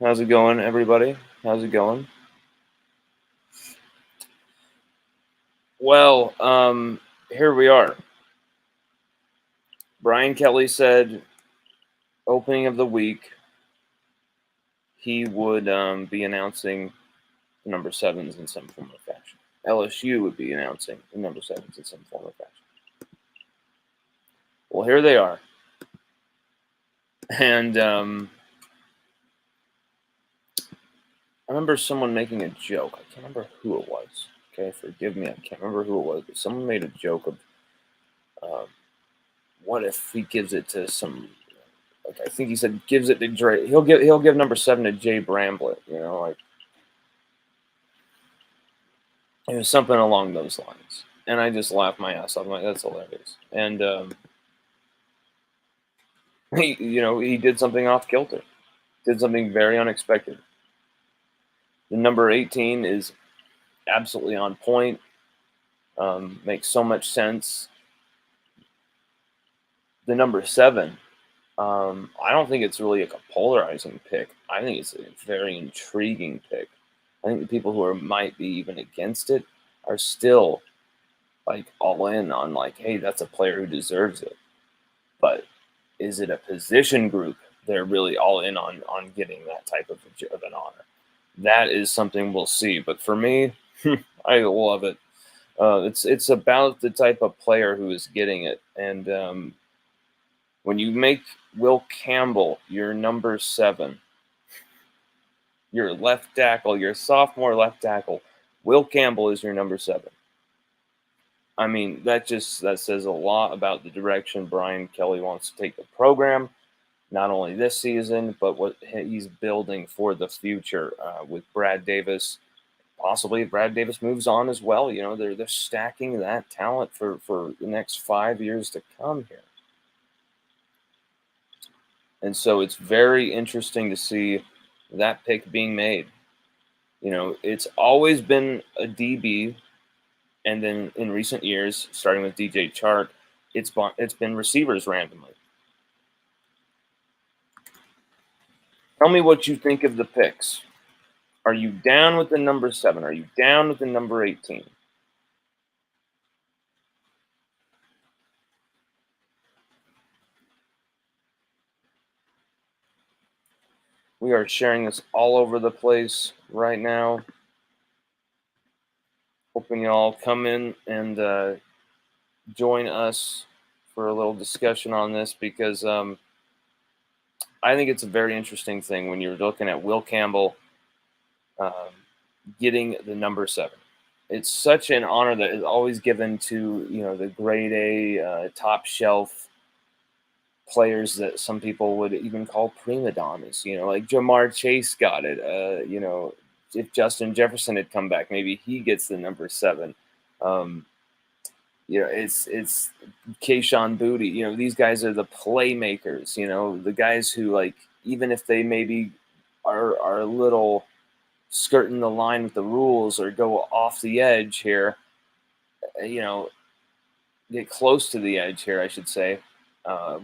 How's it going, everybody? How's it going? Well, here we are. Brian Kelly said opening of the week he would be announcing the number sevens in some form or fashion. LSU would be announcing the number sevens in some form or fashion. Well, here they are. And I remember someone making a joke. I can't remember who it was. Okay, forgive me. I can't remember who it was. But someone made a joke of what if he gives it to some. Like I think he said gives it to Dre. He'll give number 7 to Jay Bramblett. Like it was something along those lines. And I just laughed my ass off. I'm like, that's hilarious. And he did something off kilter. Did something very unexpected. The number 18 is absolutely on point. Makes so much sense. The number 7, I don't think it's really a polarizing pick. I think it's a very intriguing pick. I think the people who might be even against it are still like all in on like, hey, that's a player who deserves it. But is it a position group they're really all in on getting that type of an honor? That is something we'll see. But for me, I love it. It's about the type of player who is getting it. And when you make Will Campbell your number 7, your left tackle, your sophomore left tackle, Will Campbell is your number 7. I mean, that says a lot about the direction Brian Kelly wants to take the program, not only this season, but what he's building for the future with Brad Davis. Possibly if Brad Davis moves on as well, they're stacking that talent for the next 5 years to come here. And so it's very interesting to see that pick being made. It's always been a DB, and then in recent years, starting with DJ Chark, it's been receivers randomly. Tell me what you think of the picks. Are you down with the number 7? Are you down with the number 18? We are sharing this all over the place right now. Hoping you all come in and join us for a little discussion on this because I think it's a very interesting thing when you're looking at Will Campbell getting the number 7. It's such an honor that is always given to the grade A top shelf players that some people would even call prima donnas. Like Jamar Chase got it. If Justin Jefferson had come back, maybe he gets the number 7. It's Kayshon Boutte. These guys are the playmakers. The guys who, like, even if they maybe are a little skirting the line with the rules or go off the edge here, get close to the edge here, I should say.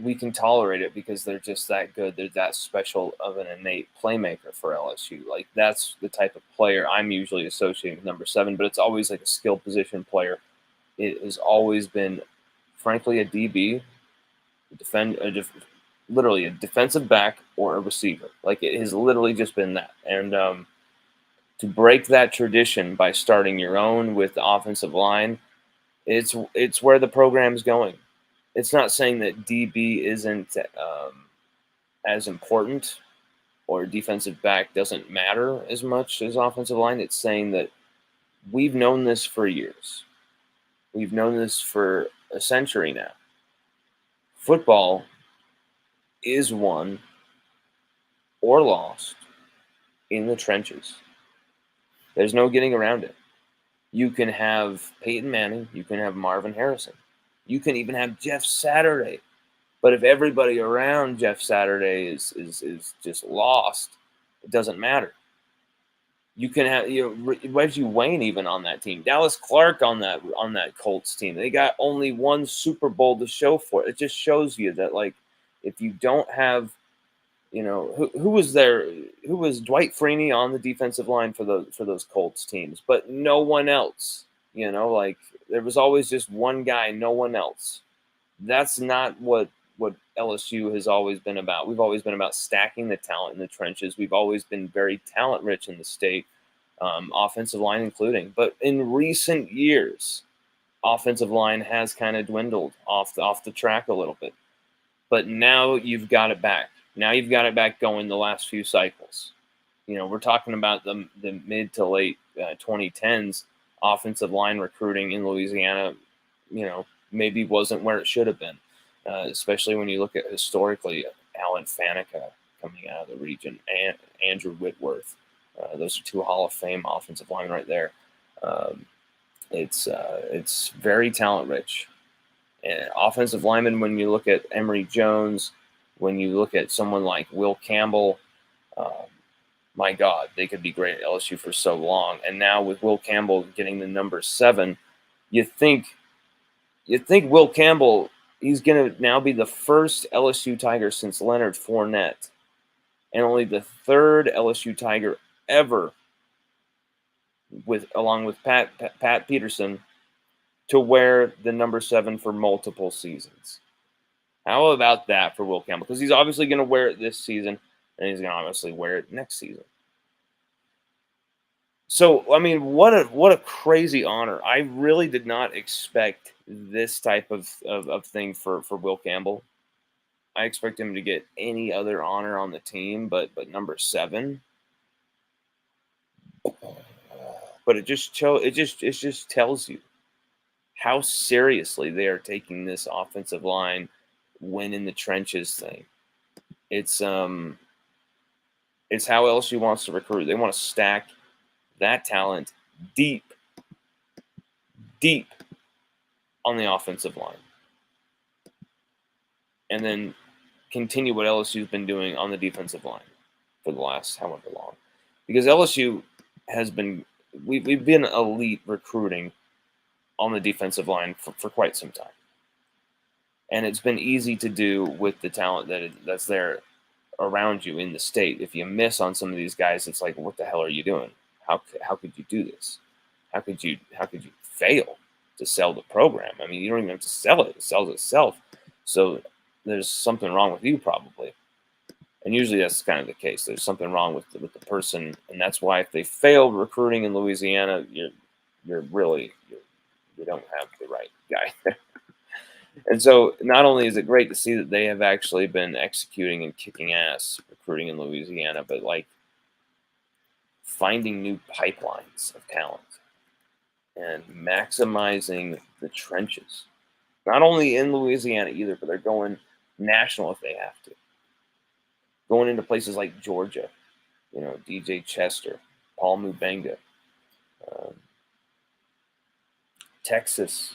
We can tolerate it because they're just that good. They're that special of an innate playmaker for LSU. Like, that's the type of player I'm usually associating with number 7, but it's always like a skill position player. It has always been, frankly, a DB, literally a defensive back or a receiver. Like, it has literally just been that. And to break that tradition by starting your own with the offensive line, it's where the program's going. It's not saying that DB isn't as important or defensive back doesn't matter as much as offensive line. It's saying that we've known this for years. We've known this for a century now. Football is won or lost in the trenches. There's no getting around it. You can have Peyton Manning. You can have Marvin Harrison. You can even have Jeff Saturday. But if everybody around Jeff Saturday is just lost, it doesn't matter. You can have Reggie Wayne even on that team. Dallas Clark on that Colts team. They got only one Super Bowl to show for it. It just shows you that, like, if you don't have who was there? Who was Dwight Freeney on the defensive line for those Colts teams? But no one else. Like there was always just one guy, no one else. That's not what LSU has always been about. We've always been about stacking the talent in the trenches. We've always been very talent rich in the state, offensive line including. But in recent years, offensive line has kind of dwindled off the track a little bit. But now you've got it back. Now you've got it back going the last few cycles. We're talking about the mid to late 2010s offensive line recruiting in Louisiana. Maybe wasn't where it should have been, especially when you look at historically Alan Faneca coming out of the region and Andrew Whitworth. Those are two Hall of Fame offensive linemen right there. It's very talent rich. And offensive linemen, when you look at Emory Jones, when you look at someone like Will Campbell, my God, they could be great at LSU for so long. And now with Will Campbell getting the number 7, you think Will Campbell, he's going to now be the first LSU Tiger since Leonard Fournette, and only the third LSU Tiger ever, along with Pat Peterson, to wear the number 7 for multiple seasons. How about that for Will Campbell? Because he's obviously going to wear it this season, and he's going to obviously wear it next season. So, I mean, what a crazy honor. I really did not expect this type of thing for Will Campbell. I expect him to get any other honor on the team, but number 7. But it just tells you how seriously they are taking this offensive line win in the trenches thing. It's how LSU wants to recruit. They want to stack that talent deep on the offensive line, and then continue what LSU's been doing on the defensive line for the last however long. Because LSU has been, we've been elite recruiting on the defensive line for quite some time. And it's been easy to do with the talent that's there around you in the state. If you miss on some of these guys, it's like, what the hell are you doing? How could you do this? How could you fail to sell the program? I mean, you don't even have to sell it. It sells itself. So there's something wrong with you probably. And usually that's kind of the case. There's something wrong with the person. And that's why if they fail recruiting in Louisiana, you don't have the right guy. And so not only is it great to see that they have actually been executing and kicking ass recruiting in Louisiana, but like finding new pipelines of talent and maximizing the trenches. Not only in Louisiana either, but they're going national if they have to. Going into places like Georgia, DJ Chester, Paul Mubenga, Texas.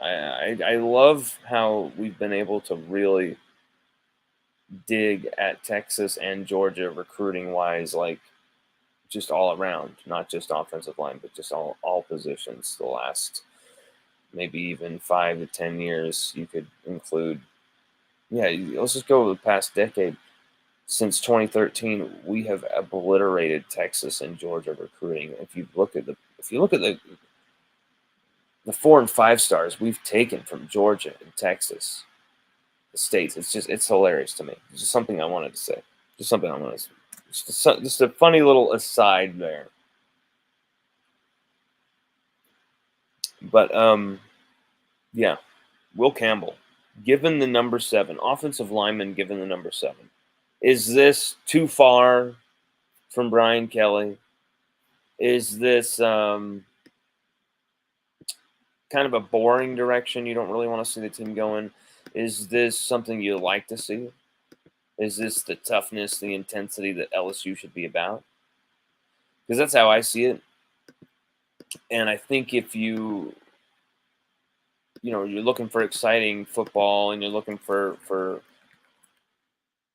I love how we've been able to really dig at Texas and Georgia recruiting wise, like just all around, not just offensive line, but just all positions. The last maybe even 5 to 10 years, you could include. Yeah, let's just go over the past decade. Since 2013, we have obliterated Texas and Georgia recruiting. If you look at the 4 and 5 stars we've taken from Georgia and Texas, the states, it's hilarious to me. It's just something I wanted to say. Just something I wanted to say. Just a funny little aside there. But yeah, Will Campbell, given the number 7, offensive lineman given the number 7. Is this too far from Brian Kelly? Is this kind of a boring direction you don't really want to see the team going? Is this something you like to see? Is this the toughness, the intensity that LSU should be about? Because that's how I see it. And I think if you're looking for exciting football and you're looking for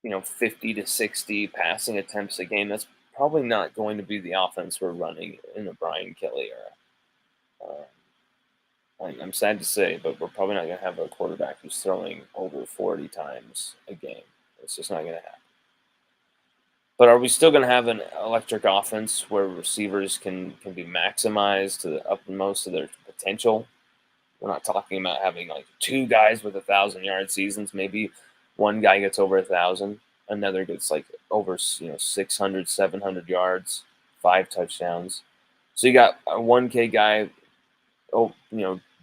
50 to 60 passing attempts a game, that's probably not going to be the offense we're running in the Brian Kelly era. I'm sad to say, but we're probably not going to have a quarterback who's throwing over 40 times a game. It's just not going to happen. But are we still going to have an electric offense where receivers can be maximized to the utmost of their potential? We're not talking about having like two guys with 1,000-yard seasons. Maybe one guy gets over 1,000, another gets like over 600, 700 yards, 5 touchdowns. So you got a 1K guy,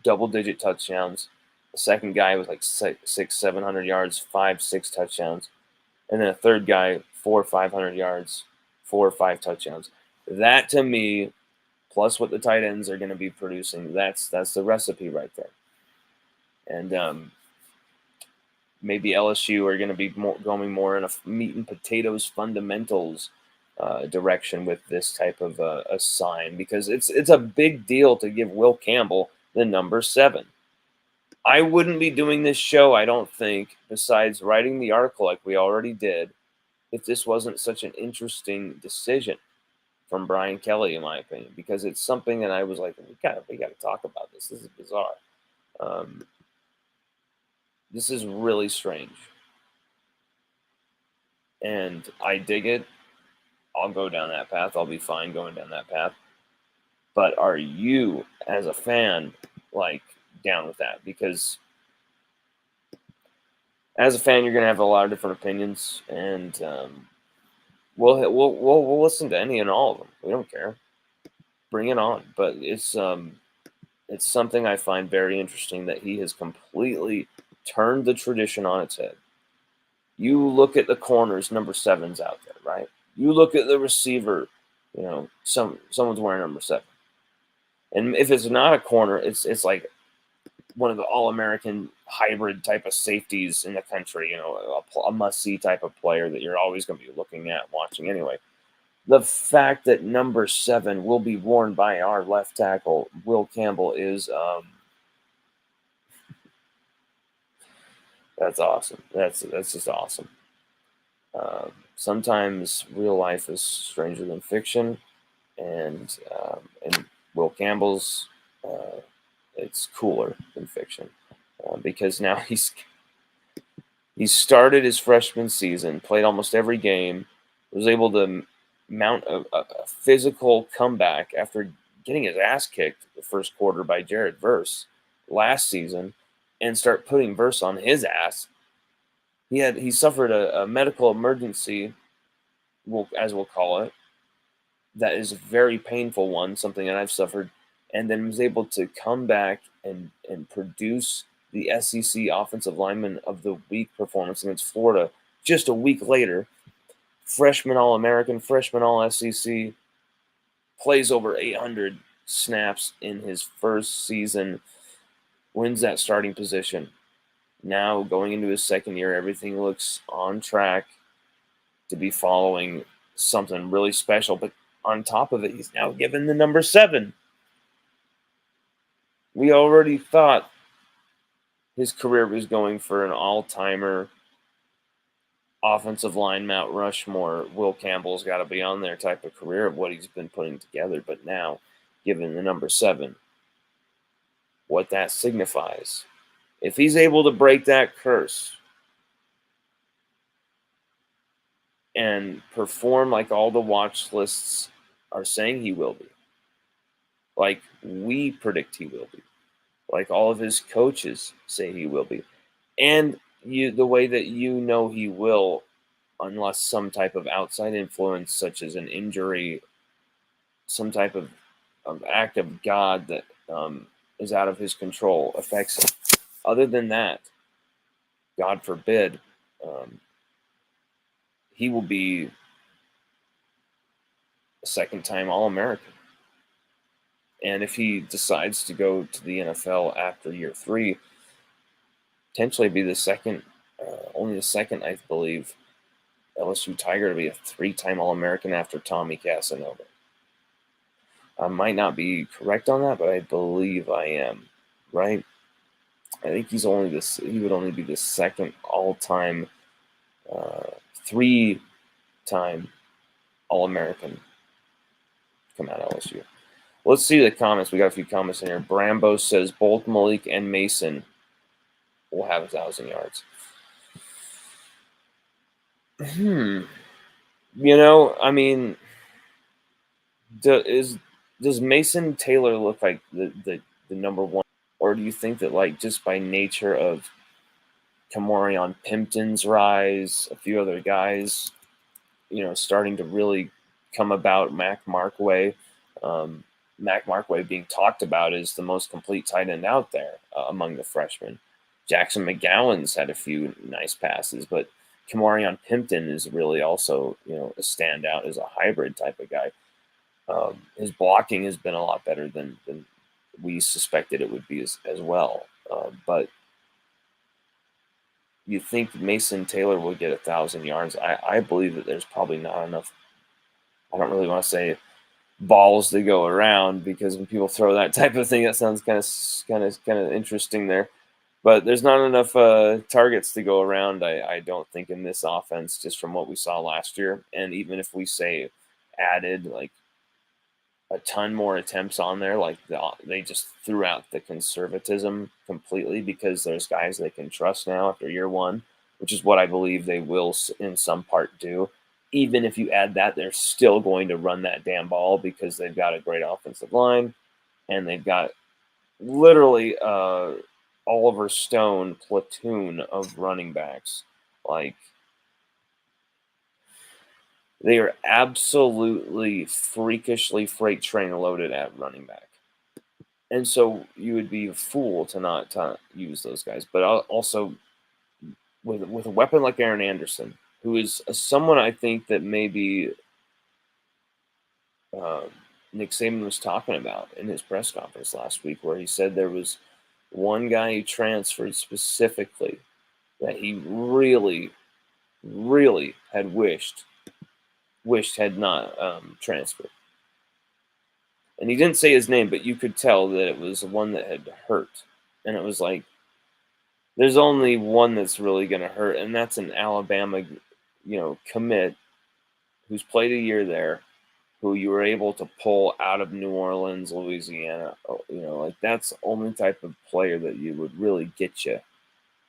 double-digit touchdowns. The second guy was like 700 yards, 5, 6 touchdowns, and then a third guy 4 or 500 yards, 4 or 5 touchdowns. That to me, plus what the tight ends are going to be producing, that's the recipe right there. And maybe LSU are going to be going more in a meat and potatoes fundamentals direction with this type of a sign, because it's a big deal to give Will Campbell the number 7. I wouldn't be doing this show, I don't think, besides writing the article like we already did, if this wasn't such an interesting decision from Brian Kelly, in my opinion, because it's something that I was like, we got to talk about this. This is bizarre. This is really strange, and I dig it. I'll go down that path. I'll be fine going down that path. But are you, as a fan, like down with that? Because as a fan, you're gonna have a lot of different opinions, and we'll listen to any and all of them. We don't care. Bring it on. But it's something I find very interesting that he has completely turned the tradition on its head. You look at the corners, number 7's out there, right? You look at the receiver, someone's wearing number 7. And if it's not a corner, it's like one of the all-American hybrid type of safeties in the country, a must-see type of player that you're always going to be looking at, watching anyway. The fact that number 7 will be worn by our left tackle, Will Campbell, is that's awesome. That's just awesome. Sometimes real life is stranger than fiction, and Will Campbell's it's cooler than fiction, because now he's started his freshman season, played almost every game, was able to mount a physical comeback after getting his ass kicked the first quarter by Jared Verse last season, and start putting Verse on his ass. He suffered a medical emergency, as we'll call it, that is a very painful one, something that I've suffered, and then was able to come back and produce the SEC Offensive Lineman of the Week performance against Florida just a week later. Freshman All-American, freshman All-SEC, plays over 800 snaps in his first season, wins that starting position. Now, going into his second year, everything looks on track to be following something really special. But on top of it, he's now given the number 7. We already thought his career was going for an all-timer offensive line Mount Rushmore. Will Campbell's got to be on there type of career of what he's been putting together. But now, given the number 7, what that signifies, if he's able to break that curse and perform like all the watch lists are saying he will be, like we predict he will be, like all of his coaches say he will be, and the way that he will, unless some type of outside influence, such as an injury, some type of act of God that is out of his control, affects him. Other than that, God forbid, he will be a second-time All-American. And if he decides to go to the NFL after year 3, potentially be only the second, I believe, LSU Tiger to be a 3-time All-American after Tommy Casanova. I might not be correct on that, but I believe I am, right? I think he would only be the second all-time 3-time All-American come out of LSU. Let's see the comments. We got a few comments in here. Brambo says both Malik and Mason will have 1,000 yards. I mean, do, is does Mason Taylor look like the number one, or do you think that like just by nature of Kamorion Pimpton's rise, a few other guys, starting to really come about, Mac Markway being talked about as the most complete tight end out there among the freshmen. Jackson McGowan's had a few nice passes, but Kamarion Pimpton is really also, a standout as a hybrid type of guy. His blocking has been a lot better than we suspected it would be as well. But you think Mason Taylor will get 1,000 yards? I believe that there's probably not enough. I don't really want to say balls to go around because when people throw that type of thing, that sounds kind of interesting there. But there's not enough targets to go around. I don't think in this offense, just from what we saw last year, and even if we say added like a ton more attempts on there, like they just threw out the conservatism completely because there's guys they can trust now after year one, which is what I believe they will in some part do. Even if you add that, they're still going to run that damn ball because they've got a great offensive line and they've got literally Oliver Stone platoon of running backs. Like they are absolutely freakishly freight train loaded at running back. And so you would be a fool to not use those guys. But also with a weapon like Aaron Anderson, who is someone I think that maybe Nick Saban was talking about in his press conference last week, where he said there was one guy who transferred specifically that he really, really had wished had not transferred. And he didn't say his name, but you could tell that it was one that had hurt. And it was like, there's only one that's really going to hurt, and that's an Alabama, commit who's played a year there, who you were able to pull out of New Orleans, Louisiana. Like that's the only type of player that you would really get you,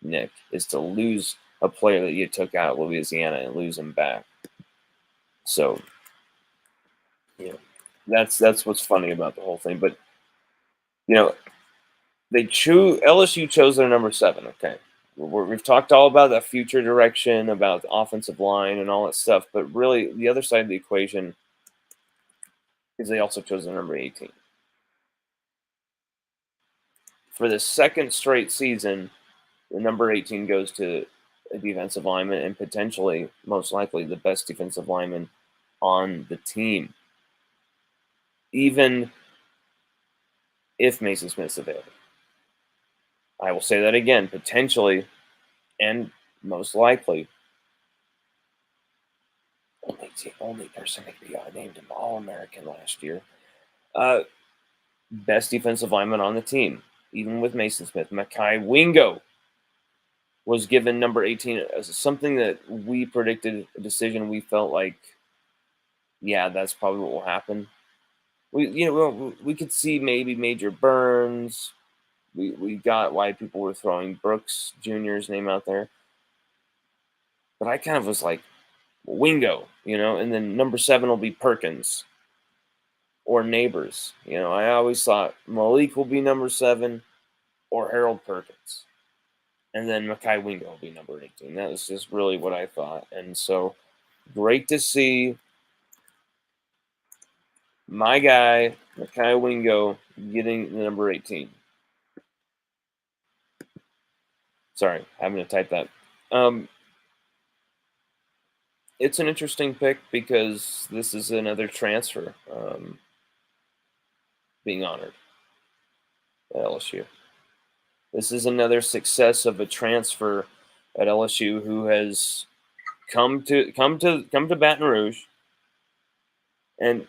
Nick, is to lose a player that you took out of Louisiana and lose him back. So, that's what's funny about the whole thing. But LSU chose their number 7. Okay, we've talked all about the future direction, about the offensive line and all that stuff. But really, the other side of the equation is they also chose their number 18. For the second straight season, the number 18 goes to a defensive lineman and potentially, most likely, the best defensive lineman on the team. Even if Mason Smith's available. I will say that again, potentially and most likely. Only person to be named an All-American last year. Best defensive lineman on the team, even with Mason Smith. Mekhi Wingo was given number 18 as something that we predicted, a decision we felt like, yeah, that's probably what will happen. We could see maybe Major Burns. We got why people were throwing Brooks Jr.'s name out there. But I kind of was like, Wingo, and then number 7 will be Perkins or Neighbors. I always thought Malik will be number 7 or Harold Perkins. And then Mekhi Wingo will be number 18. That was just really what I thought. And so great to see my guy, Mekhi Wingo, getting the number 18. Sorry, having to type that. It's an interesting pick because this is another transfer being honored at LSU. This is another success of a transfer at LSU who has come to Baton Rouge, and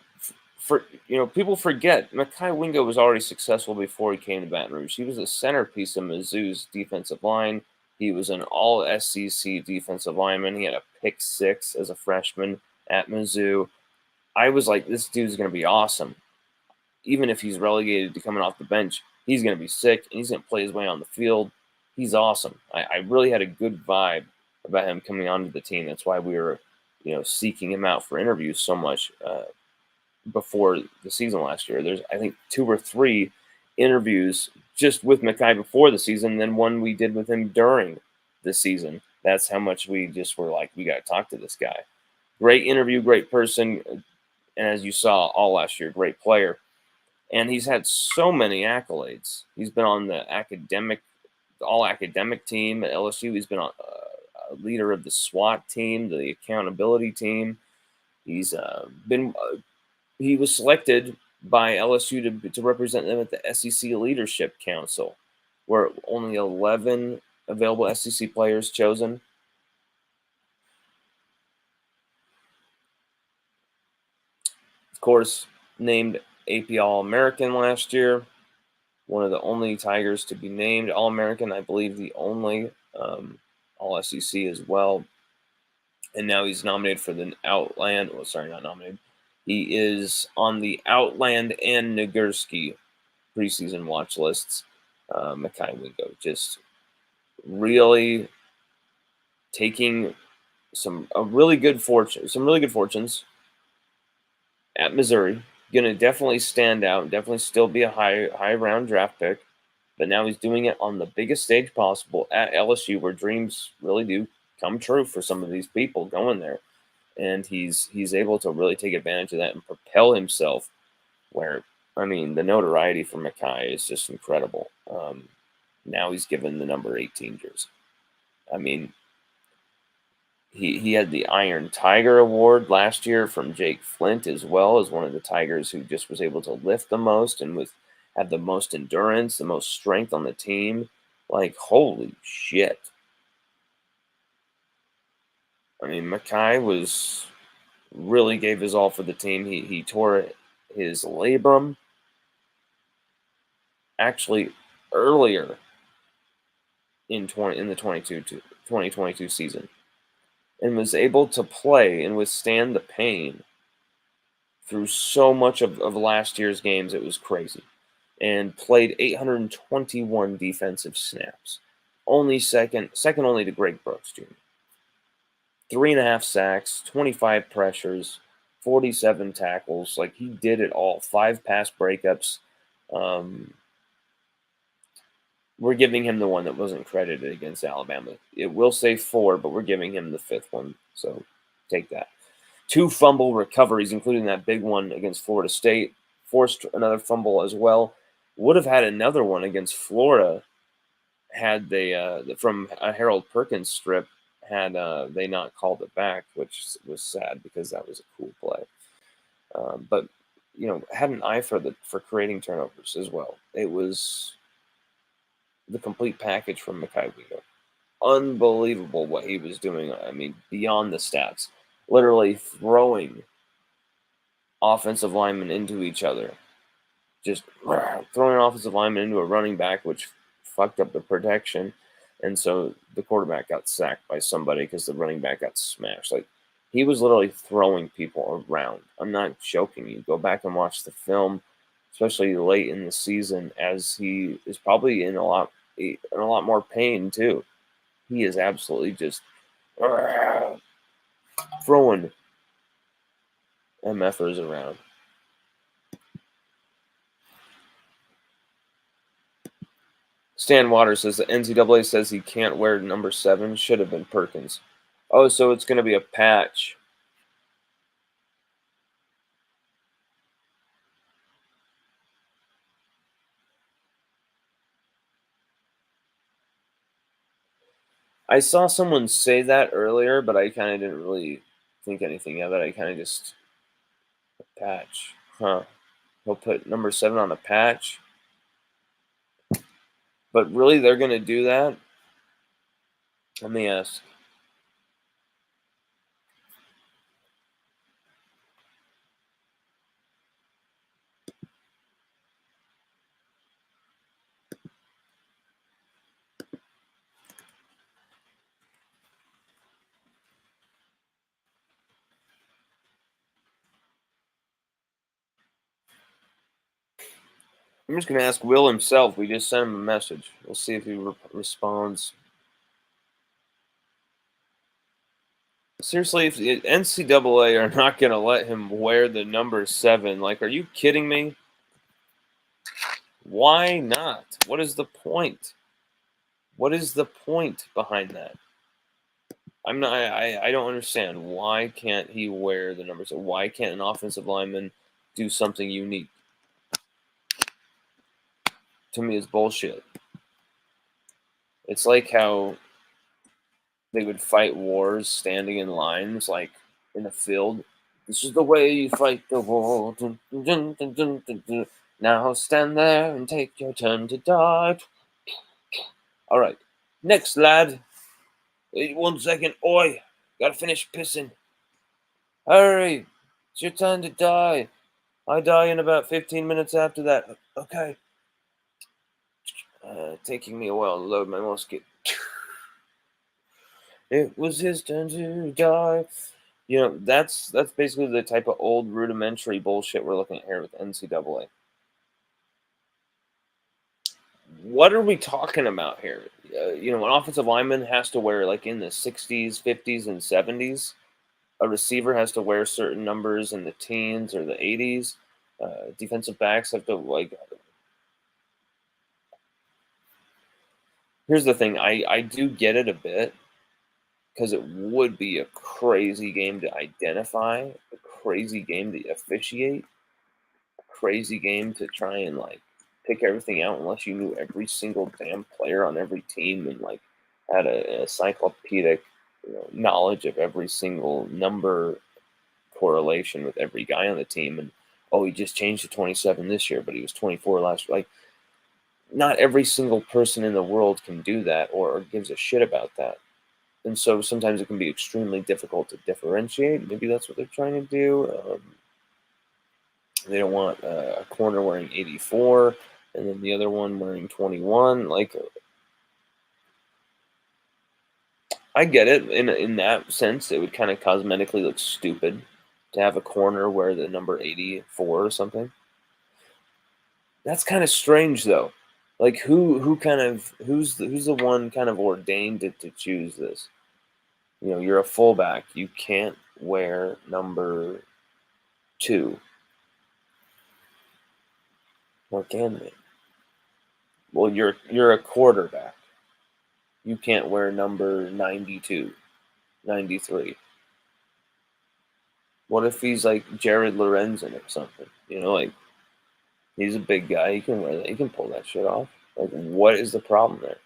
people forget Mekhi Wingo was already successful before he came to Baton Rouge. He was a centerpiece of Mizzou's defensive line. He was an all SEC defensive lineman. He had a pick 6 as a freshman at Mizzou. I was like, this dude's going to be awesome. Even if he's relegated to coming off the bench, he's going to be sick, and he's going to play his way on the field. He's awesome. I really had a good vibe about him coming onto the team. That's why we were, seeking him out for interviews so much before the season last year. There's, I think, 2 or 3 interviews just with Mackay before the season, then one we did with him during the season. That's how much we just were like, we got to talk to this guy. Great interview, great person, and as you saw all last year, great player. And he's had so many accolades. He's been on the all academic team at LSU. He's been on a leader of the SWAT team, the accountability team. He's been he was selected by LSU to represent them at the SEC Leadership Council, where only 11 available SEC players chosen. Of course, named AP All-American last year. One of the only Tigers to be named All-American, I believe the only All-SEC as well. And now he's nominated for the Outland. Well, sorry, not nominated. He is on the Outland and Nagurski preseason watch lists. Mackay Wingo just really taking some really good fortunes at Missouri. Going to definitely stand out, definitely still be a high round draft pick. But now he's doing it on the biggest stage possible at LSU, where dreams really do come true for some of these people going there. And he's able to really take advantage of that and propel himself. Where, I mean, the notoriety for Mackay is just incredible. Now he's given the number 18 jersey. I mean, he had the Iron Tiger Award last year from Jake Flint, as well as one of the Tigers who just was able to lift the most and had the most endurance, the most strength on the team. Like, holy shit. I mean, Mackay really gave his all for the team. He tore his labrum actually earlier in the 2022 season, and was able to play and withstand the pain through so much of last year's games. It was crazy. And played 821 defensive snaps. Only second only to Greg Brooks Jr. 3.5 sacks, 25 pressures, 47 tackles. Like, he did it all. 5 pass breakups. We're giving him the one that wasn't credited against Alabama. It will say 4, but we're giving him the 5th one. So take that. 2 fumble recoveries, including that big one against Florida State. Forced another fumble as well. Would have had another one against Florida had they, from a Harold Perkins strip, had they not called it back, which was sad because that was a cool play. But, had an eye for creating turnovers as well. It was the complete package from Mackay Wingo. Unbelievable what he was doing. I mean, beyond the stats. Literally throwing offensive linemen into each other. Just throwing an offensive lineman into a running back, which fucked up the protection. And so the quarterback got sacked by somebody because the running back got smashed. Like, he was literally throwing people around. I'm not joking you. Go back and watch the film, especially late in the season, as he is probably in a lot more pain too. He is absolutely just throwing MFers around. Stan Waters says the NCAA says he can't wear number 7. Should have been Perkins. Oh, so it's going to be a patch. I saw someone say that earlier, but I kind of didn't really think anything of it. I kind of just a patch. Huh. He'll put number 7 on a patch. But really, they're going to do that? Let me ask. I'm just going to ask Will himself. We just sent him a message. We'll see if he responds. Seriously, if the NCAA are not going to let him wear the number 7, like, are you kidding me? Why not? What is the point? What is the point behind that? I'm not. I don't understand. Why can't he wear the numbers? Why can't an offensive lineman do something unique? To me, it's bullshit. It's like how they would fight wars standing in lines, like in a field. This is the way you fight the war. Dun, dun, dun, dun, dun, dun, dun. Now stand there and take your turn to die. All right, next lad. Wait 1 second. Oi, gotta finish pissing. Hurry, it's your turn to die. I die in about 15 minutes after that. Okay. Taking me a while to load my musket. It was his turn to die. That's basically the type of old rudimentary bullshit we're looking at here with NCAA. What are we talking about here? An offensive lineman has to wear, like, in the 60s, 50s, and 70s. A receiver has to wear certain numbers in the teens or the 80s. Defensive backs have to, like. Here's the thing. I do get it a bit, because it would be a crazy game to identify, a crazy game to officiate, a crazy game to try and, like, pick everything out, unless you knew every single damn player on every team and, like, had a encyclopedic knowledge of every single number correlation with every guy on the team. And oh, he just changed to 27 this year, but he was 24 last year. Like, not every single person in the world can do that, or gives a shit about that. And so sometimes it can be extremely difficult to differentiate. Maybe that's what they're trying to do. They don't want a corner wearing 84 and then the other one wearing 21. Like, I get it. In that sense, it would kind of cosmetically look stupid to have a corner wear the number 84 or something. That's kind of strange, though. Like, who's the one kind of ordained to choose this? You're a fullback. You can't wear number 2. Or can they? Well, you're a quarterback. You can't wear number 92, 93. What if he's like Jared Lorenzen or something? Like, he's a big guy. He can wear that. He can pull that shit off. Like, what is the problem there?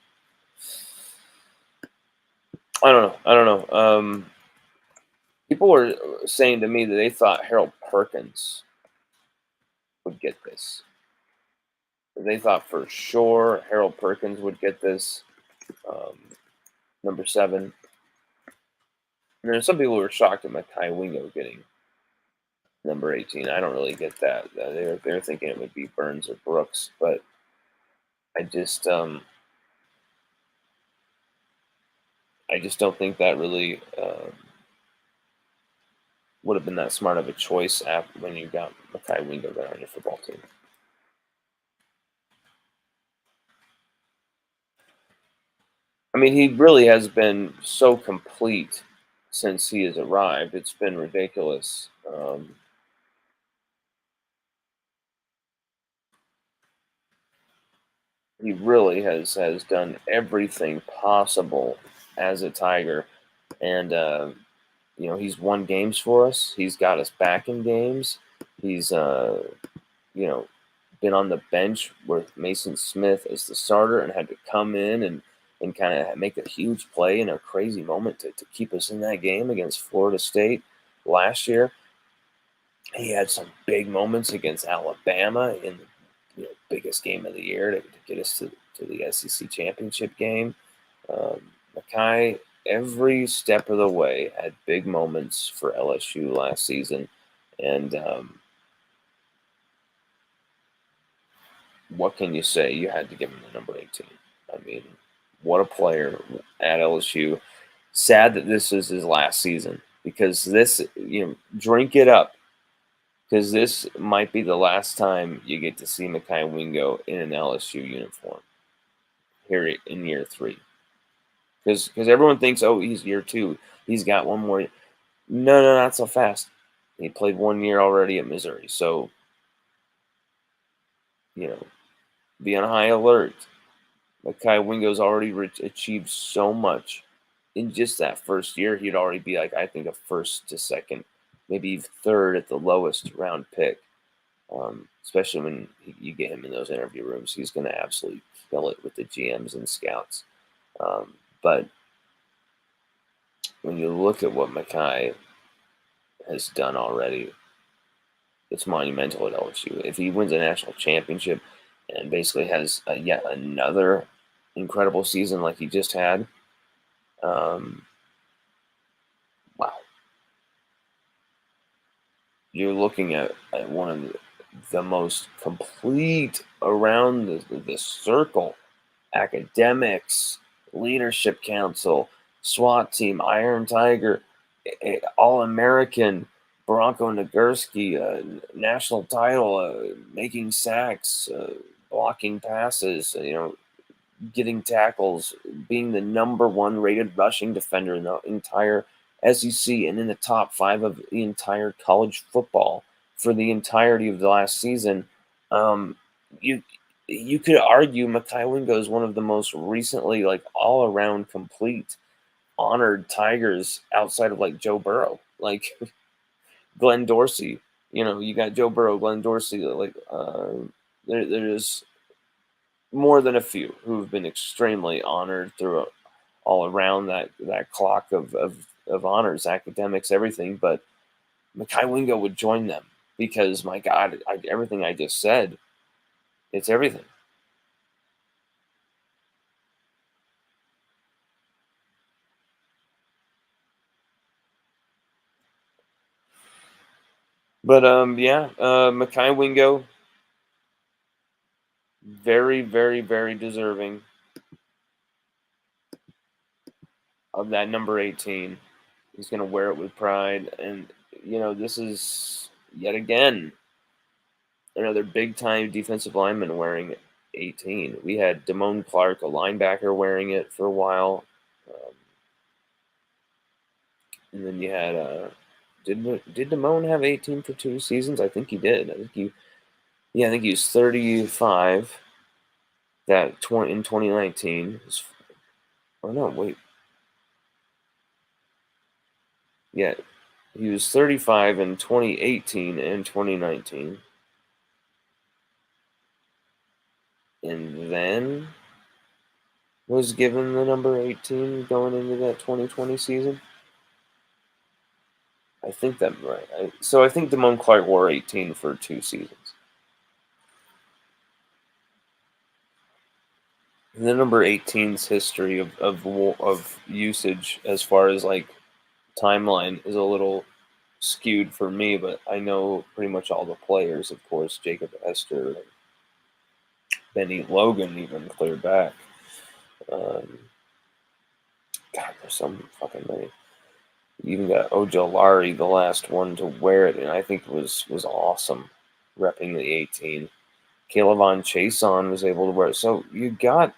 I don't know. I don't know. People were saying to me that they thought Harold Perkins would get this. They thought for sure Harold Perkins would get this, um, number 7. And there's some people who were shocked at Makai Wingo getting number 18. I don't really get that. They're thinking it would be Burns or Brooks, but I just don't think that really would have been that smart of a choice when you got Makai Wingo there on your football team. I mean, he really has been so complete since he has arrived. It's been ridiculous. He really has done everything possible as a Tiger, and he's won games for us. He's got us back in games. He's you know been on the bench with Mason Smith as the starter and had to come in and kind of make a huge play in a crazy moment to keep us in that game against Florida State last year. He had some big moments against Alabama in the biggest game of the year to get us to the SEC championship game. Makai, every step of the way, had big moments for LSU last season. And what can you say? You had to give him the number 18. I mean, what a player at LSU. Sad that this is his last season, because this, drink it up, because this might be the last time you get to see Makai Wingo in an LSU uniform here in year 3. Because everyone thinks, oh, he's year 2. He's got one more. No, no, not so fast. He played 1 year already at Missouri, so you know, be on high alert. Makai Wingo's already achieved so much in just that first year. He'd already be like, I think, a first to second, maybe even third at the lowest round pick. Especially when you get him in those interview rooms, he's going to absolutely kill it with the GMs and scouts. But when you look at what Makai has done already, it's monumental at LSU. If he wins a national championship and basically has yet another incredible season like he just had, um, wow, you're looking at one of the most complete around the circle academics, leadership council, SWAT team, Iron Tiger, All American, Bronco Nagurski, national title, making sacks, blocking passes, getting tackles, being the number one rated rushing defender in the entire SEC and in the top five of the entire college football for the entirety of the last season. Um, you you could argue Makai Wingo is one of the most recently like all around complete honored Tigers outside of like Joe Burrow, like Glenn Dorsey. You got Joe Burrow, Glenn Dorsey. Like there's more than a few who've been extremely honored through all around that clock of honors, academics, everything. But Makai Wingo would join them because my God, everything I just said, it's everything. But yeah, Makai Wingo, very, very, very deserving of that number 18. He's gonna wear it with pride, and this is yet again another big time defensive lineman wearing 18. We had Damone Clark, a linebacker, wearing it for a while. Um, and then you had did Damone have 18 for 2 seasons? I think he did. I think he was 35 that 20 in 2019. Oh no, wait. Yeah, he was 35 in 2018 and 2019. And then was given the number 18 going into that 2020 season. I think that's right. So I think Damone Clark wore 18 for 2 seasons. And the number 18's history of usage as far as like timeline is a little skewed for me, but I know pretty much all the players, of course, Jacob Esther, Benny Logan, even clear back. Um, God, there's some fucking many. You even got Ojolari, the last one to wear it, and I think was awesome, repping the 18. Kaylavon Chason was able to wear it. So you got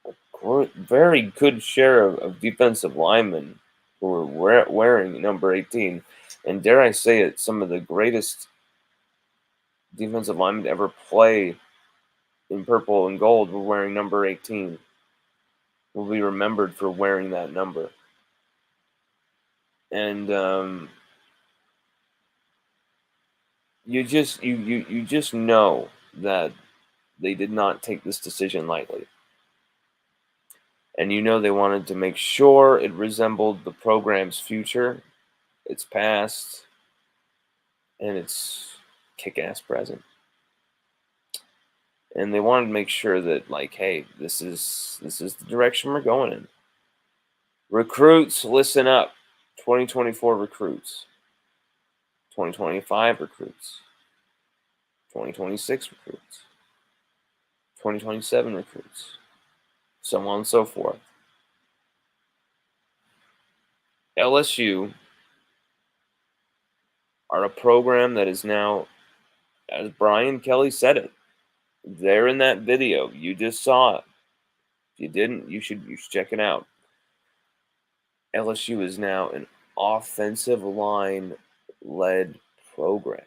a very good share of defensive linemen who were wearing number 18. And dare I say it, some of the greatest defensive linemen to ever play in purple and gold were wearing number 18. Will be remembered for wearing that number. And you just know that they did not take this decision lightly. And they wanted to make sure it resembled the program's future, its past, and its kick-ass present. And they wanted to make sure that, like, hey, this is the direction we're going in. Recruits, listen up. 2024 recruits, 2025 recruits, 2026 recruits, 2027 recruits, so on and so forth. LSU are a program that is now, as Brian Kelly said it, there in that video. You just saw it. If you didn't, you should check it out. LSU is now an offensive line led program.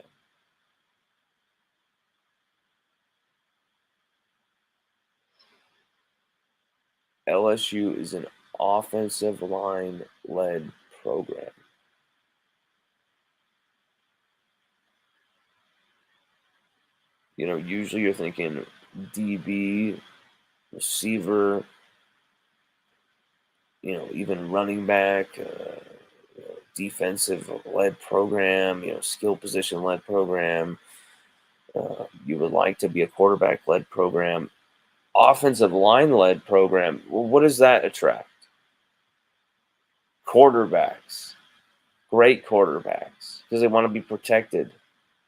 LSU is an offensive line led program. Usually you're thinking DB, receiver, even running back, defensive led program, skill position led program. You would like to be a quarterback led program, offensive line led program. Well, what does that attract? Quarterbacks, great quarterbacks, because they want to be protected.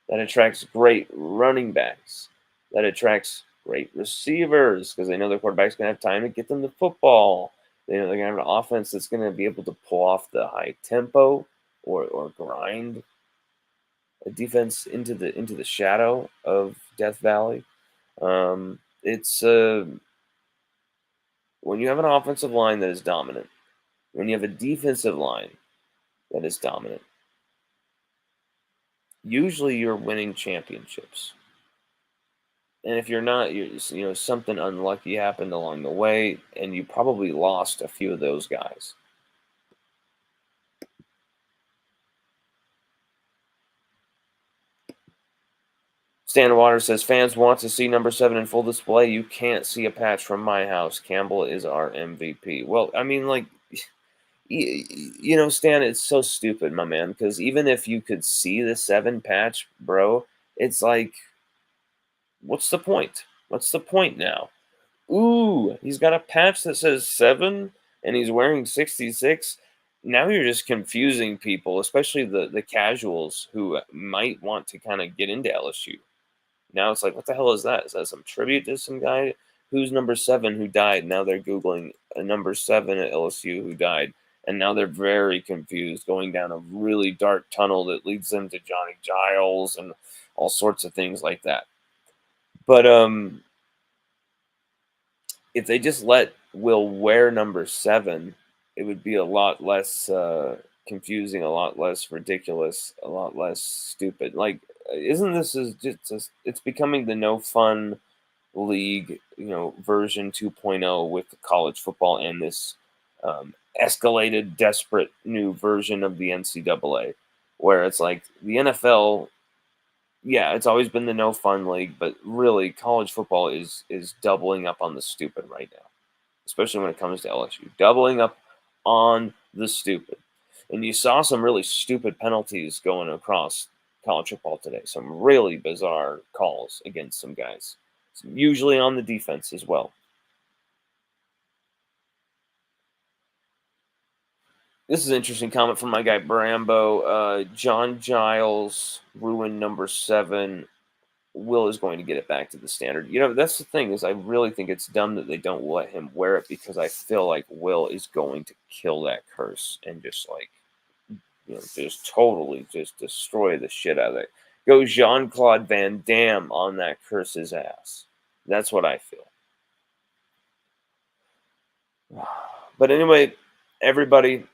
That attracts great running backs. That attracts great receivers because they know their quarterback's going to have time to get them the football. They know they're going to have an offense that's going to be able to pull off the high tempo or grind a defense into the shadow of Death Valley. It's when you have an offensive line that is dominant, when you have a defensive line that is dominant, usually you're winning championships. And if you're not, something unlucky happened along the way, and you probably lost a few of those guys. Stan Waters says, fans want to see number 7 in full display. You can't see a patch from my house. Campbell is our MVP. Well, I mean, like, Stan, it's so stupid, my man, because even if you could see the 7 patch, bro, it's like, what's the point? What's the point now? Ooh, he's got a patch that says 7 and he's wearing 66. Now you're just confusing people, especially the casuals who might want to kind of get into LSU. Now it's like, what the hell is that? Is that some tribute to some guy who's number 7 who died? Now they're Googling a number 7 at LSU who died. And now they're very confused, going down a really dark tunnel that leads them to Johnny Giles and all sorts of things like that. But if they just let Will wear number 7, it would be a lot less confusing, a lot less ridiculous, a lot less stupid. Like, isn't this it's becoming the no fun league, version 2.0 with college football and this escalated, desperate new version of the NCAA, where it's like the NFL. Yeah, it's always been the no fun league, but really, college football is doubling up on the stupid right now, especially when it comes to LSU, doubling up on the stupid. And you saw some really stupid penalties going across college football today. Some really bizarre calls against some guys, usually on the defense as well. This is an interesting comment from my guy Brambo. John Giles ruined number 7. Will is going to get it back to the standard. That's the thing, is I really think it's dumb that they don't let him wear it, because I feel like Will is going to kill that curse and just like, just totally just destroy the shit out of it. Go Jean-Claude Van Damme on that curse's ass. That's what I feel. But anyway, everybody,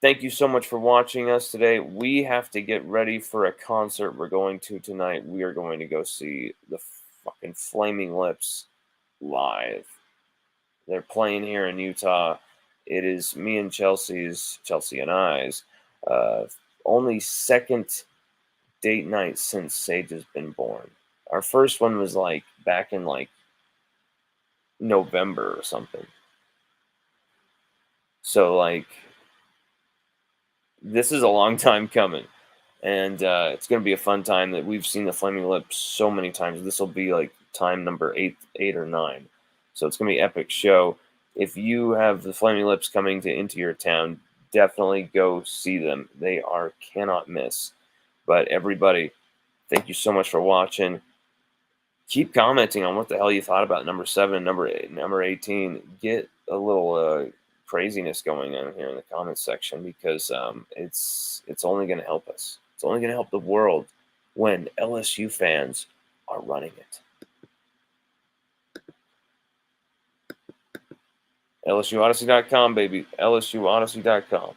thank you so much for watching us today. We have to get ready for a concert we're going to tonight. We are going to go see the fucking Flaming Lips live. They're playing here in Utah. It is me and Chelsea and I's only second date night since Sage has been born. Our first one was like back in like November or something. So like, this is a long time coming, and it's going to be a fun time. That we've seen the Flaming Lips so many times. This will be like time number 8 or 9, so it's going to be an epic show. If you have the Flaming Lips coming into your town, definitely go see them. They cannot miss. But everybody, thank you so much for watching. Keep commenting on what the hell you thought about number 7 and number 18. Get a little craziness going on here in the comments section, because it's only going to help us. It's only going to help the world when LSU fans are running it. LSUODYSSEY.com, baby. LSUODYSSEY.com.